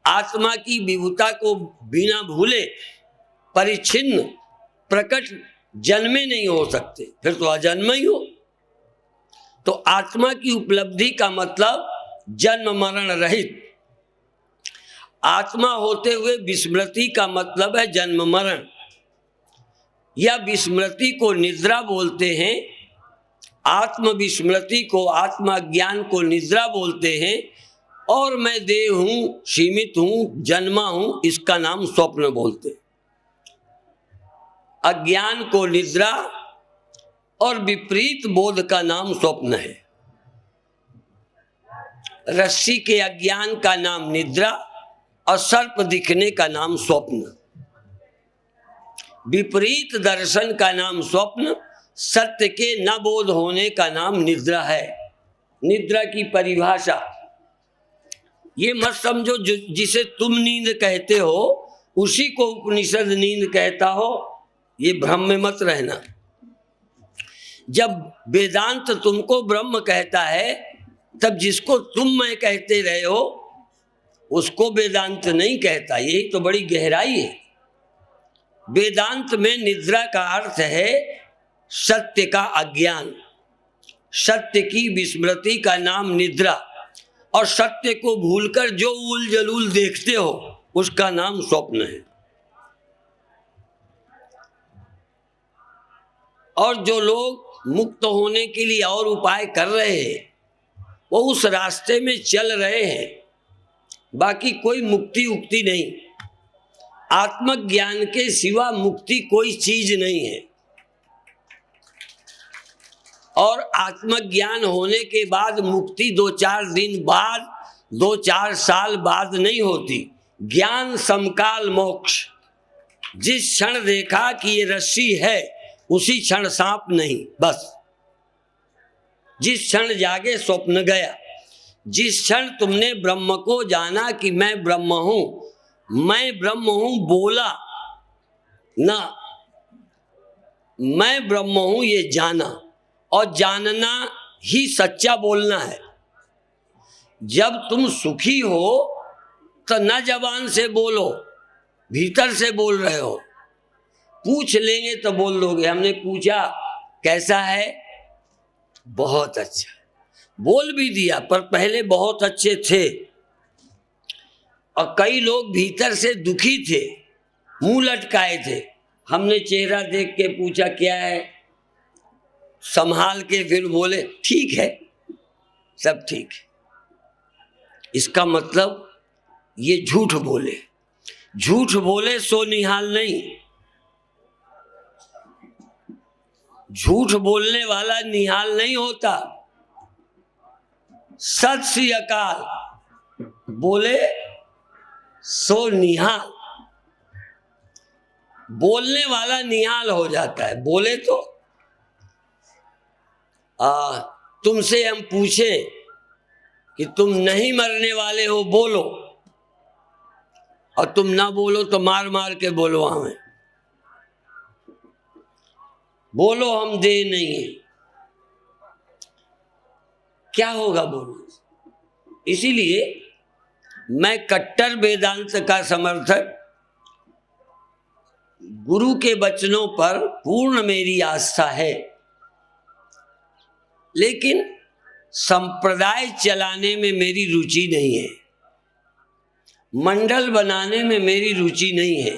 आत्मा की विभुता को बिना भूले परिच्छिन्न प्रकट जन्मे नहीं हो सकते, फिर तो अजन्म ही हो। तो आत्मा की उपलब्धि का मतलब जन्म मरण रहित। आत्मा होते हुए विस्मृति का मतलब है जन्म मरण। या विस्मृति को निद्रा बोलते हैं, आत्म विस्मृति को, आत्मा ज्ञान को निद्रा बोलते हैं। और मैं देह हूं, सीमित हूं, जन्मा हूं, इसका नाम स्वप्न बोलते हैं। अज्ञान को निद्रा और विपरीत बोध का नाम स्वप्न है। रस्सी के अज्ञान का नाम निद्रा और सर्प दिखने का नाम स्वप्न। विपरीत दर्शन का नाम स्वप्न, सत्य के न बोध होने का नाम निद्रा है। निद्रा की परिभाषा ये मत समझो जिसे तुम नींद कहते हो उसी को उपनिषद नींद कहता हो, ये भ्रम में मत रहना। जब वेदांत तुमको ब्रह्म कहता है तब जिसको तुम मैं कहते रहे हो उसको वेदांत नहीं कहता। यही तो बड़ी गहराई है। वेदांत में निद्रा का अर्थ है सत्य का अज्ञान, सत्य की विस्मृति का नाम निद्रा, और सत्य को भूलकर जो उल जलूल देखते हो उसका नाम स्वप्न है। और जो लोग मुक्त होने के लिए और उपाय कर रहे हैं वो उस रास्ते में चल रहे हैं, बाकी कोई मुक्ति उक्ति नहीं। आत्मज्ञान के सिवा मुक्ति कोई चीज नहीं है। और आत्मज्ञान होने के बाद मुक्ति 2-4 दिन बाद, 2-4 साल बाद नहीं होती। ज्ञान समकाल मोक्ष। जिस क्षण देखा कि ये रस्सी है उसी क्षण सांप नहीं, बस। जिस क्षण जागे स्वप्न गया। जिस क्षण तुमने ब्रह्म को जाना कि मैं ब्रह्म हूं, मैं ब्रह्म हूं बोला ना, मैं ब्रह्म हूं ये जाना। और जानना ही सच्चा बोलना है। जब तुम सुखी हो तो न जबान से बोलो, भीतर से बोल रहे हो। पूछ लेंगे तो बोल दोगे। हमने पूछा कैसा है, बहुत अच्छा, बोल भी दिया, पर पहले बहुत अच्छे थे। और कई लोग भीतर से दुखी थे, मुंह लटकाए थे। हमने चेहरा देख के पूछा क्या है, संभाल के फिर बोले ठीक है, सब ठीक है। इसका मतलब ये झूठ बोले। झूठ बोले सो निहाल नहीं। झूठ बोलने वाला निहाल नहीं होता। सत श्री अकाल बोले सो निहाल। बोलने वाला निहाल हो जाता है। बोले तो तुमसे हम पूछें कि तुम नहीं मरने वाले हो, बोलो, और तुम ना बोलो तो मार मार के बोलो हमें, बोलो हम दे नहीं है, क्या होगा बोलो। इसीलिए मैं कट्टर वेदांत का समर्थक, गुरु के वचनों पर पूर्ण मेरी आस्था है, लेकिन संप्रदाय चलाने में मेरी रुचि नहीं है, मंडल बनाने में मेरी रुचि नहीं है,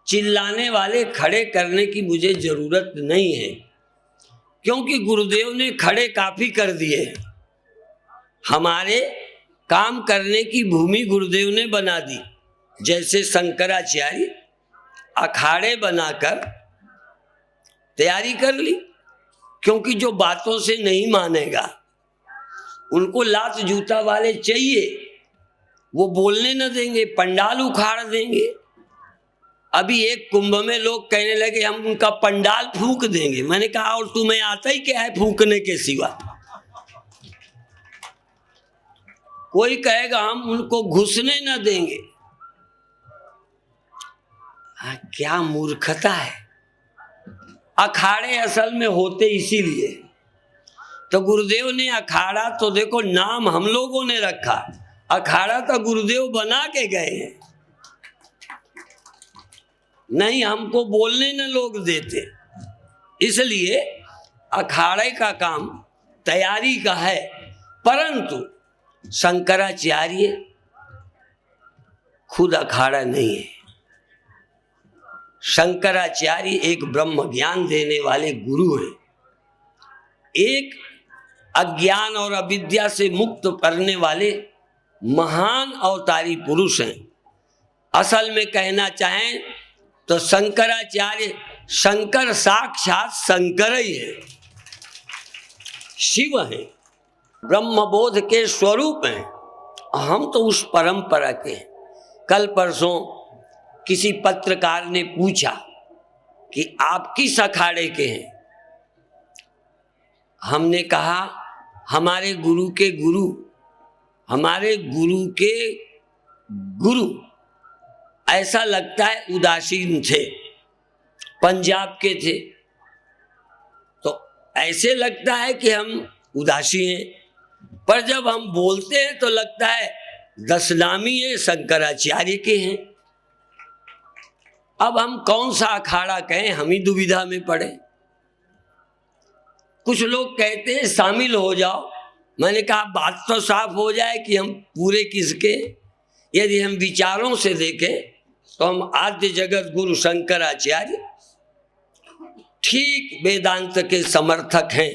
चिल्लाने वाले खड़े करने की मुझे जरूरत नहीं है, क्योंकि गुरुदेव ने खड़े काफी कर दिए। हमारे काम करने की भूमि गुरुदेव ने बना दी। जैसे शंकराचार्य अखाड़े बनाकर तैयारी कर ली, क्योंकि जो बातों से नहीं मानेगा उनको लात जूता वाले चाहिए, वो बोलने न देंगे, पंडाल उखाड़ देंगे। अभी एक कुंभ में लोग कहने लगे हम उनका पंडाल फूंक देंगे। मैंने कहा और तुम्हें आता ही क्या है फूंकने के सिवा? कोई कहेगा हम उनको घुसने न देंगे। क्या मूर्खता है। अखाड़े असल में होते इसीलिए तो गुरुदेव ने अखाड़ा तो देखो नाम हम लोगों ने रखा, अखाड़ा तो गुरुदेव बना के गए हैं। नहीं हमको बोलने न लोग देते, इसलिए अखाड़े का काम तैयारी का है। परंतु शंकराचार्य खुद अखाड़ा नहीं है। शंकराचार्य एक ब्रह्म ज्ञान देने वाले गुरु हैं, एक अज्ञान और अविद्या से मुक्त करने वाले महान अवतारी पुरुष हैं। असल में कहना चाहें तो शंकराचार्य शंकर साक्षात शंकर ही है, शिव है, ब्रह्मबोध के स्वरूप हैं। हम तो उस परंपरा के हैं। कल परसों किसी पत्रकार ने पूछा कि आप किस अखाड़े के हैं? हमने कहा हमारे गुरु के गुरु, हमारे गुरु के गुरु ऐसा लगता है उदासीन थे, पंजाब के थे, तो ऐसे लगता है कि हम उदासी हैं, पर जब हम बोलते हैं तो लगता है दशनामी है शंकराचार्य के हैं। अब हम कौन सा अखाड़ा कहें, हम ही दुविधा में पड़े। कुछ लोग कहते हैं शामिल हो जाओ। मैंने कहा बात तो साफ हो जाए कि हम पूरे किसके। यदि हम विचारों से देखें तो हम आद्य जगत गुरु शंकराचार्य ठीक वेदांत के समर्थक हैं,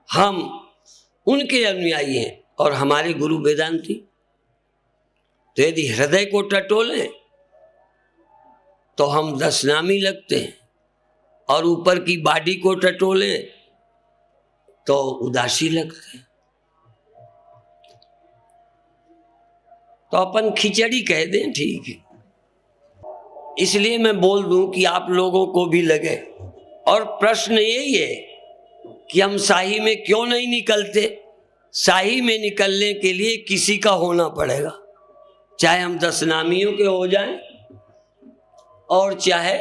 हम उनके अनुयायी हैं और हमारे गुरु वेदांती। तो यदि हृदय को टटोलें तो हम दशनामी लगते हैं और ऊपर की बॉडी को टटोलें तो उदासी लगते हैं। तो अपन खिचड़ी कह दें ठीक है। इसलिए मैं बोल दूं कि आप लोगों को भी लगे। और प्रश्न यही है कि हम शाही में क्यों नहीं निकलते। शाही में निकलने के लिए किसी का होना पड़ेगा, चाहे हम दशनामियों के हो जाएं और चाहे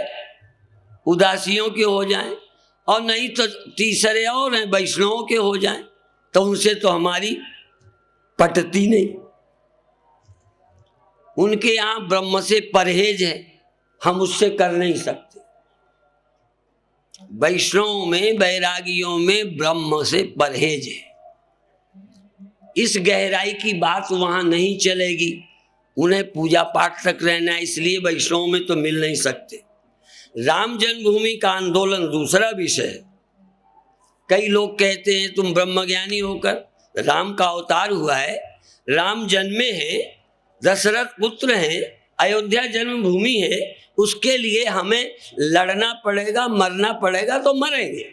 उदासियों के हो जाएं, और नहीं तो तीसरे और हैं वैष्णवों के हो जाएं, तो उनसे तो हमारी पटती नहीं। उनके यहाँ ब्रह्म से परहेज है, हम उससे कर नहीं सकते। वैष्णव में वैरागियों में ब्रह्म से परहेज है। इस गहराई की बात वहां नहीं चलेगी, उन्हें पूजा पाठ तक रहना है, इसलिए वैष्णव में तो मिल नहीं सकते। राम जन्मभूमि का आंदोलन दूसरा विषय है। कई लोग कहते हैं तुम ब्रह्मज्ञानी होकर, राम का अवतार हुआ है, राम जन्मे हैं, दशरथ पुत्र हैं, अयोध्या जन्मभूमि है, उसके लिए हमें लड़ना पड़ेगा, मरना पड़ेगा तो मरेंगे।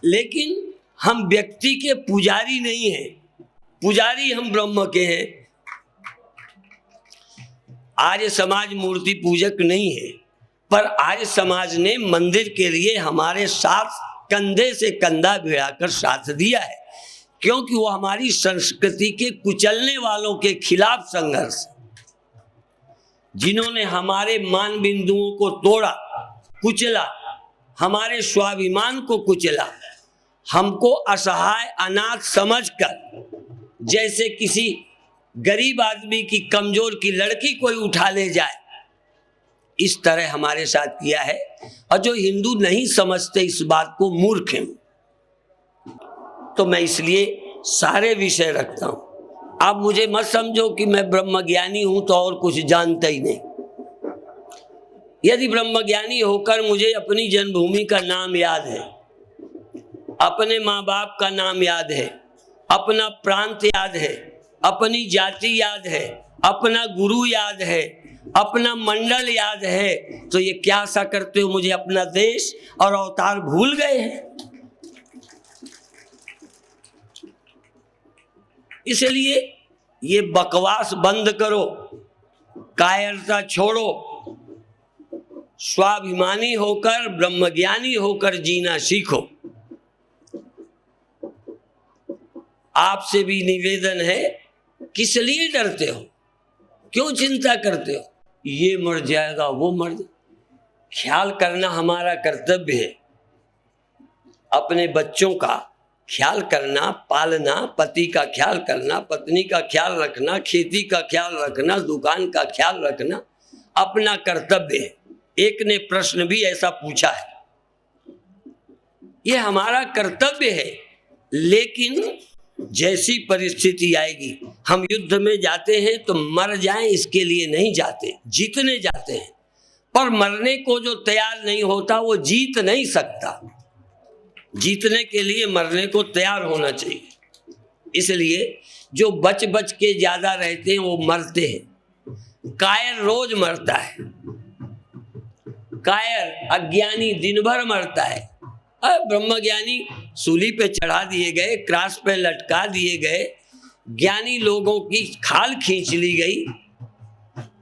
लेकिन हम व्यक्ति के पुजारी नहीं हैं, पुजारी हम ब्रह्म के हैं। आर्य समाज मूर्ति पूजक नहीं है, पर आर्य समाज ने मंदिर के लिए हमारे साथ कंधे से कंधा भिड़ाकर साथ दिया है, क्योंकि वो हमारी संस्कृति के कुचलने वालों के खिलाफ संघर्ष, जिन्होंने हमारे मान बिंदुओं को तोड़ा, कुचला, हमारे स्वाभिमान को कुचला, हमको असहाय अनाथ समझकर, जैसे किसी गरीब आदमी की कमजोर की लड़की कोई उठा ले जाए, इस तरह हमारे साथ किया है। और जो हिंदू नहीं समझते इस बात को मूर्ख हैं। तो मैं इसलिए सारे विषय रखता हूं। आप मुझे मत समझो कि मैं ब्रह्मज्ञानी हूं तो और कुछ जानता ही नहीं। यदि ब्रह्मज्ञानी होकर मुझे अपनी जन्मभूमि का नाम याद है, अपने माँ बाप का नाम याद है, अपना प्रांत याद है, अपनी जाति याद है, अपना गुरु याद है, अपना मंडल याद है, तो ये क्या आशा करते हो मुझे अपना देश और अवतार भूल गए हैं? इसलिए ये बकवास बंद करो। कायरता छोड़ो, स्वाभिमानी होकर ब्रह्मज्ञानी होकर जीना सीखो। आपसे भी निवेदन है, किस लिए डरते हो, क्यों चिंता करते हो? ये मर जाएगा, वो मर जाएगा। ख्याल करना हमारा कर्तव्य है। अपने बच्चों का ख्याल करना, पालना, पति का ख्याल करना, पत्नी का ख्याल रखना, खेती का ख्याल रखना, दुकान का ख्याल रखना अपना कर्तव्य है। एक ने प्रश्न भी ऐसा पूछा है, ये हमारा कर्तव्य है। लेकिन जैसी परिस्थिति आएगी, हम युद्ध में जाते हैं तो मर जाएं इसके लिए नहीं जाते, जीतने जाते हैं। पर मरने को जो तैयार नहीं होता वो जीत नहीं सकता। जीतने के लिए मरने को तैयार होना चाहिए। इसलिए जो बच बच के ज्यादा रहते हैं वो मरते हैं। कायर रोज मरता है, कायर अज्ञानी दिन भर मरता है। ब्रह्मज्ञानी सूली पे चढ़ा दिए गए, क्रास पे लटका दिए गए, ज्ञानी लोगों की खाल खींच ली गई,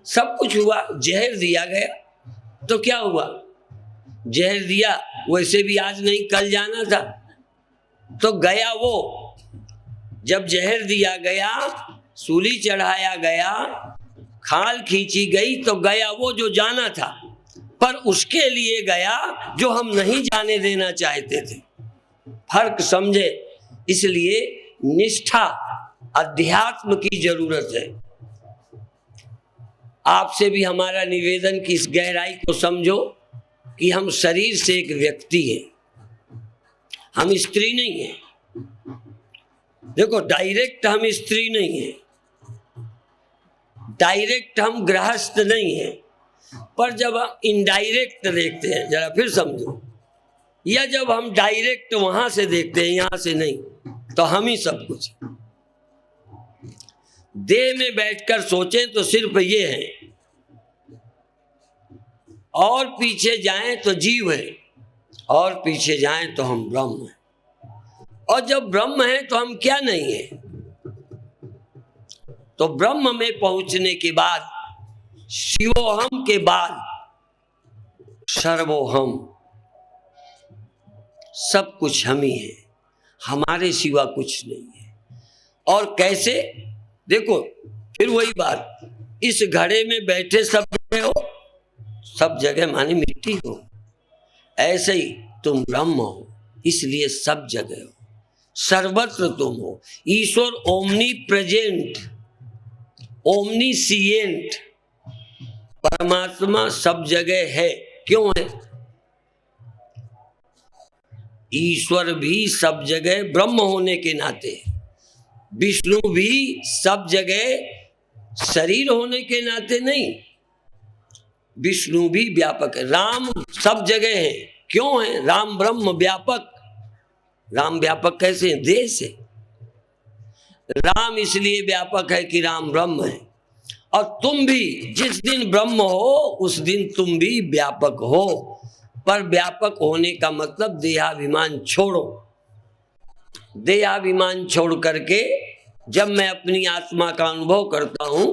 सब कुछ हुआ, जहर दिया गया तो क्या हुआ? जहर दिया, वैसे भी आज नहीं कल जाना था, तो गया वो। जब जहर दिया गया, सूली चढ़ाया गया, खाल खींची गई, तो गया वो जो जाना था, पर उसके लिए गया जो हम नहीं जाने देना चाहते थे। फर्क समझे। इसलिए निष्ठा, अध्यात्म की जरूरत है। आपसे भी हमारा निवेदन कि इस गहराई को समझो कि हम शरीर से एक व्यक्ति हैं, हम स्त्री नहीं हैं। देखो, डायरेक्ट हम स्त्री नहीं हैं, डायरेक्ट हम गृहस्थ नहीं हैं, पर जब हम इनडायरेक्ट देखते हैं, जरा फिर समझो, या जब हम डायरेक्ट वहां से देखते हैं, यहां से नहीं, तो हम ही सब कुछ। देह में बैठकर सोचें तो सिर्फ ये है, और पीछे जाएं तो जीव है, और पीछे जाएं तो हम ब्रह्म हैं। और जब ब्रह्म है तो हम क्या नहीं है? तो ब्रह्म में पहुंचने के बाद, शिवोहम के बाद सर्वोहम, सब कुछ हम ही है, हमारे सिवा कुछ नहीं है। और कैसे? देखो, फिर वही बात, इस घड़े में बैठे सब जगह हो, सब जगह माने मिट्टी हो, ऐसे ही तुम ब्रह्म हो, इसलिए सब जगह हो, सर्वत्र तुम हो। ईश्वर ओमनी प्रेजेंट, ओमनीसिएंट, परमात्मा सब जगह है। क्यों है? ईश्वर भी सब जगह ब्रह्म होने के नाते, विष्णु भी सब जगह शरीर होने के नाते नहीं, विष्णु भी व्यापक है। राम सब जगह है, क्यों है? राम ब्रह्म व्यापक। राम व्यापक कैसे है? देह से। राम इसलिए व्यापक है कि राम ब्रह्म है। और तुम भी जिस दिन ब्रह्म हो उस दिन तुम भी व्यापक हो। पर व्यापक होने का मतलब देहाभिमान छोड़ो। देहाभिमान छोड़ करके जब मैं अपनी आत्मा का अनुभव करता हूं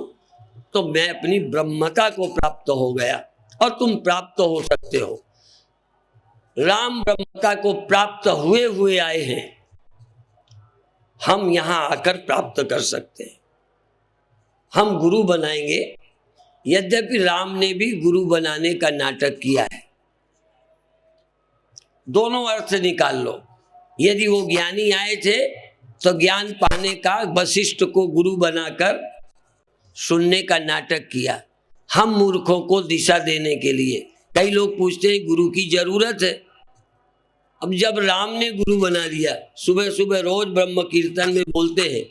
तो मैं अपनी ब्रह्मता को प्राप्त हो गया, और तुम प्राप्त हो सकते हो। राम ब्रह्मता को प्राप्त हुए हुए आए हैं, हम यहां आकर प्राप्त कर सकते हैं। हम गुरु बनाएंगे, यद्यपि राम ने भी गुरु बनाने का नाटक किया है। दोनों अर्थ निकाल लो। यदि वो ज्ञानी आए थे तो ज्ञान पाने का वशिष्ठ को गुरु बनाकर सुनने का नाटक किया, हम मूर्खों को दिशा देने के लिए। कई लोग पूछते हैं गुरु की जरूरत है। अब जब राम ने गुरु बना दिया, सुबह सुबह रोज ब्रह्म कीर्तन में बोलते हैं,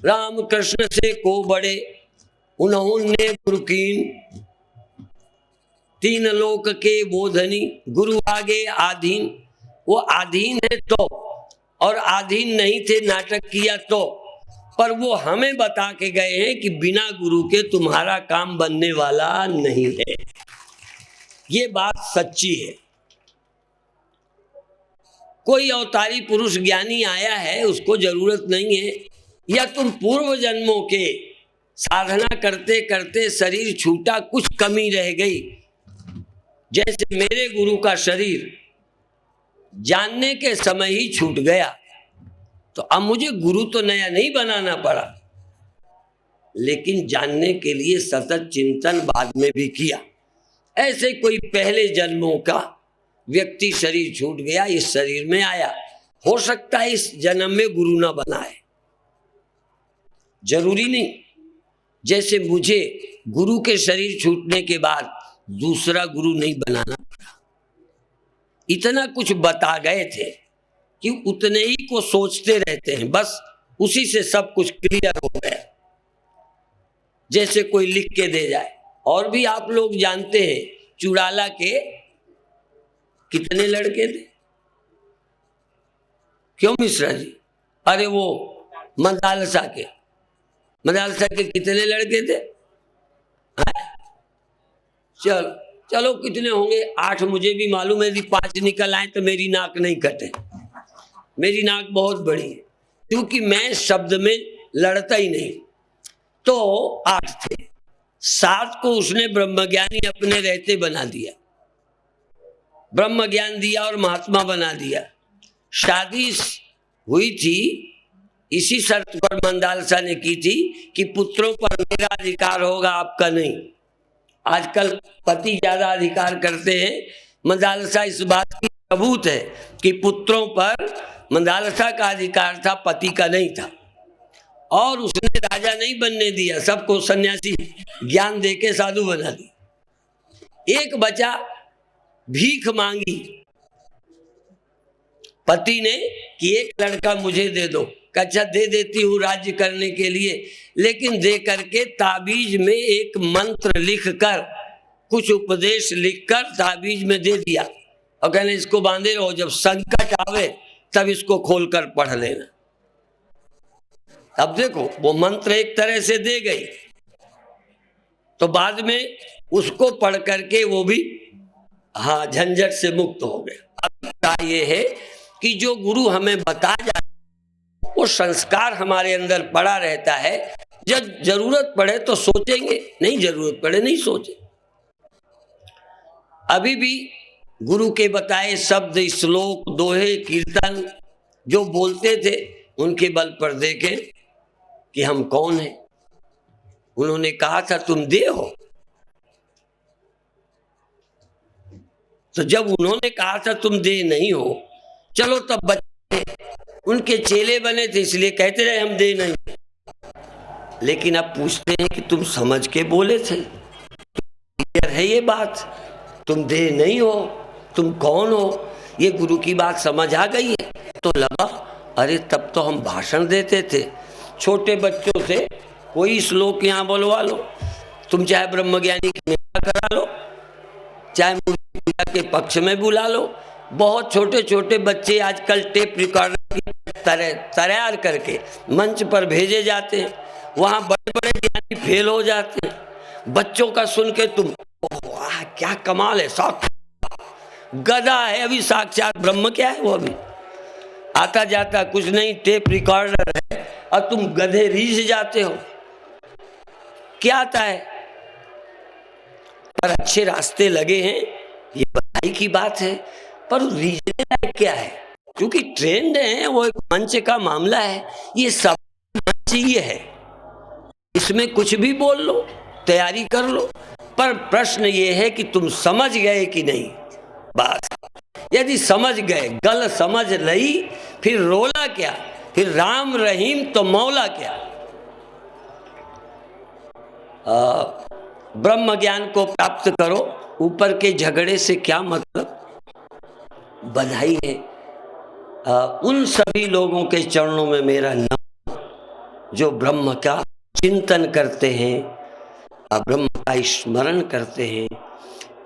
राम कृष्ण से को बड़े उन्होंने गुरु कीन, तीन लोक के बोधनी, गुरु आगे आधीन। वो आधीन है तो, और आधीन नहीं थे नाटक किया तो, पर वो हमें बता के गए हैं कि बिना गुरु के तुम्हारा काम बनने वाला नहीं है। ये बात सच्ची है। कोई अवतारी पुरुष ज्ञानी आया है, उसको जरूरत नहीं है, या तुम पूर्व जन्मों के साधना करते करते शरीर छूटा, कुछ कमी रह गई। जैसे मेरे गुरु का शरीर जानने के समय ही छूट गया, तो अब मुझे गुरु तो नया नहीं बनाना पड़ा, लेकिन जानने के लिए सतत चिंतन बाद में भी किया। ऐसे कोई पहले जन्मों का व्यक्ति शरीर छूट गया, इस शरीर में आया, हो सकता है इस जन्म में गुरु ना बनाए, जरूरी नहीं। जैसे मुझे गुरु के शरीर छूटने के बाद दूसरा गुरु नहीं बनाना पड़ा, इतना कुछ बता गए थे कि उतने ही को सोचते रहते हैं, बस उसी से सब कुछ क्लियर हो गया, जैसे कोई लिख के दे जाए। और भी आप लोग जानते हैं चुड़ाला के कितने लड़के थे? क्यों मिश्रा जी? अरे वो मदालसा के कितने लड़के थे? चलो चलो कितने होंगे? 8 मुझे भी मालूम है। यदि 5 निकल आए तो मेरी नाक नहीं कटे, मेरी नाक बहुत बड़ी है, क्योंकि मैं शब्द में लड़ता ही नहीं। तो 8 थे, 7 को उसने ब्रह्मज्ञानी अपने रहते बना दिया, ब्रह्म ज्ञान दिया और महात्मा बना दिया। शादी हुई थी, इसी शर्त पर मंदालसा ने की थी कि पुत्रों पर मेरा अधिकार होगा, आपका नहीं। आजकल पति ज्यादा अधिकार करते हैं, मंदालसा इस बात की सबूत है कि पुत्रों पर मंदालसा का अधिकार था, पति का नहीं था। और उसने राजा नहीं बनने दिया, सबको सन्यासी ज्ञान देके साधु बना दिया। एक बचा, भीख मांगी पति ने कि एक लड़का मुझे दे दो। अच्छा दे देती हूँ राज्य करने के लिए, लेकिन दे करके ताबीज में एक मंत्र लिखकर, कुछ उपदेश लिखकर ताबीज में दे दिया और कहने इसको बांधे रहो, जब संकट आवे तब इसको खोलकर पढ़ लेना। अब देखो वो मंत्र एक तरह से दे गई, तो बाद में उसको पढ़ करके वो भी झंझट से मुक्त हो गया। अब ये है कि जो गुरु हमें बता जाए वो संस्कार हमारे अंदर पड़ा रहता है, जब जरूरत पड़े तो सोचेंगे, नहीं जरूरत पड़े नहीं सोचे। अभी भी गुरु के बताए शब्द, श्लोक, दोहे, कीर्तन जो बोलते थे, उनके बल पर देखें कि हम कौन हैं। उन्होंने कहा था तुम देव हो, तो जब उन्होंने कहा था तुम देह नहीं हो, चलो तब बच्चे उनके चेले बने थे इसलिए कहते रहे हम देह नहीं। लेकिन अब पूछते हैं कि तुम समझ के बोले थे, है ये बात, तुम देह नहीं हो, तुम कौन हो? ये गुरु की बात समझ आ गई है। तो लगा अरे तब तो हम भाषण देते थे, छोटे बच्चों से कोई श्लोक यहाँ बोलवा लो, तुम चाहे ब्रह्मज्ञानी की निंदा करा लो, चाहे मूर्ति पूजा के पक्ष में बुला लो। बहुत छोटे छोटे बच्चे आजकल टेप रिकॉर्डर की तैयार करके मंच पर भेजे जाते हैं, वहाँ बड़े बड़े ज्ञानी फेल हो जाते हैं। बच्चों का सुन के तुम वाह क्या कमाल है, साक्षात गधा है, अभी साक्षात ब्रह्म क्या है वो, अभी आता जाता कुछ नहीं, टेप रिकॉर्डर है और तुम गधे रीझ जाते हो। क्या आता है? पर अच्छे रास्ते लगे हैं, ये बधाई की बात है, पर रीजने लायक क्या है? क्योंकि ट्रेंड है, वो एक मंच का मामला है, ये सब मंच ये है, इसमें कुछ भी बोल लो, तैयारी कर लो। पर प्रश्न ये है कि तुम समझ गए कि नहीं। बस यदि समझ गए, गल समझ लई, फिर रोला क्या, फिर राम रहीम तो मौला क्या। ब्रह्म ज्ञान को प्राप्त करो, ऊपर के झगड़े से क्या मतलब। बधाई है उन सभी लोगों के चरणों में मेरा नमन जो ब्रह्म का चिंतन करते हैं, ब्रह्म का स्मरण करते हैं।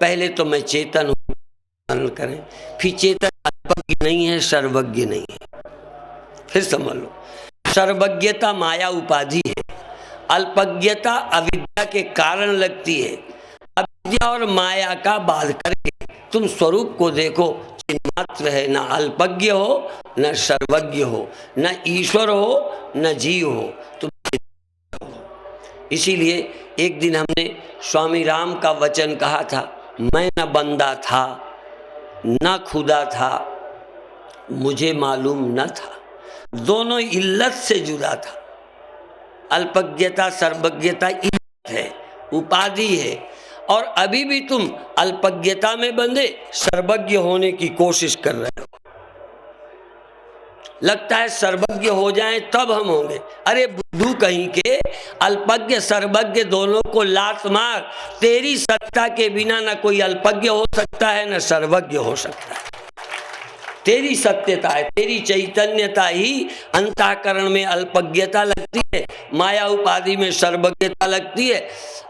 पहले तो मैं चेतन हूँ, स्मरण करें, फिर चेतन अल्पज्ञ नहीं है, सर्वज्ञ नहीं है। फिर समझ लो, सर्वज्ञता माया उपाधि है, अल्पज्ञता अविद्या के कारण लगती है। अविद्या और माया का बाध करके तुम स्वरूप को देखो, चिन्मात्र है, न अल्पज्ञ हो न सर्वज्ञ हो, न ईश्वर हो न जीव हो, तुम इसीलिए एक दिन हमने स्वामी राम का वचन कहा था, मैं न बंदा था न खुदा था, मुझे मालूम न था। दोनों इल्लत से जुड़ा था। अल्पज्ञता सर्वज्ञता इल्लत है, उपाधि है, और अभी भी तुम अल्पज्ञता में बंधे सर्वज्ञ होने की कोशिश कर रहे हो। लगता है सर्वज्ञ हो जाएं तब हम होंगे। अरे बुद्धू कहीं के, अल्पज्ञ सर्वज्ञ दोनों को लात मार। तेरी सत्ता के बिना न कोई अल्पज्ञ हो सकता है न सर्वज्ञ हो सकता है। तेरी सत्यता है, तेरी चैतन्यता ही अंतःकरण में अल्पज्ञता लगती है, माया उपाधि में सर्वज्ञता लगती है।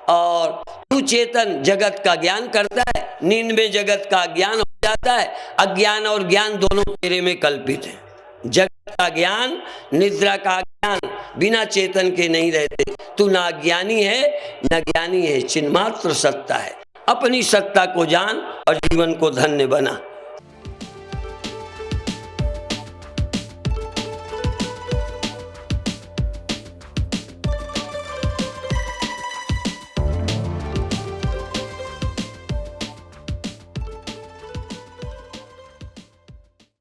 और तू चेतन जगत का ज्ञान करता है, नींद में जगत का ज्ञान हो जाता है। अज्ञान और ज्ञान दोनों तेरे में कल्पित है। जगत का ज्ञान, निद्रा का ज्ञान बिना चेतन के नहीं रहते। तू ना ज्ञानी है न ज्ञानी है, चिन्मात्र सत्ता है। अपनी सत्ता को जान और जीवन को धन्य बना।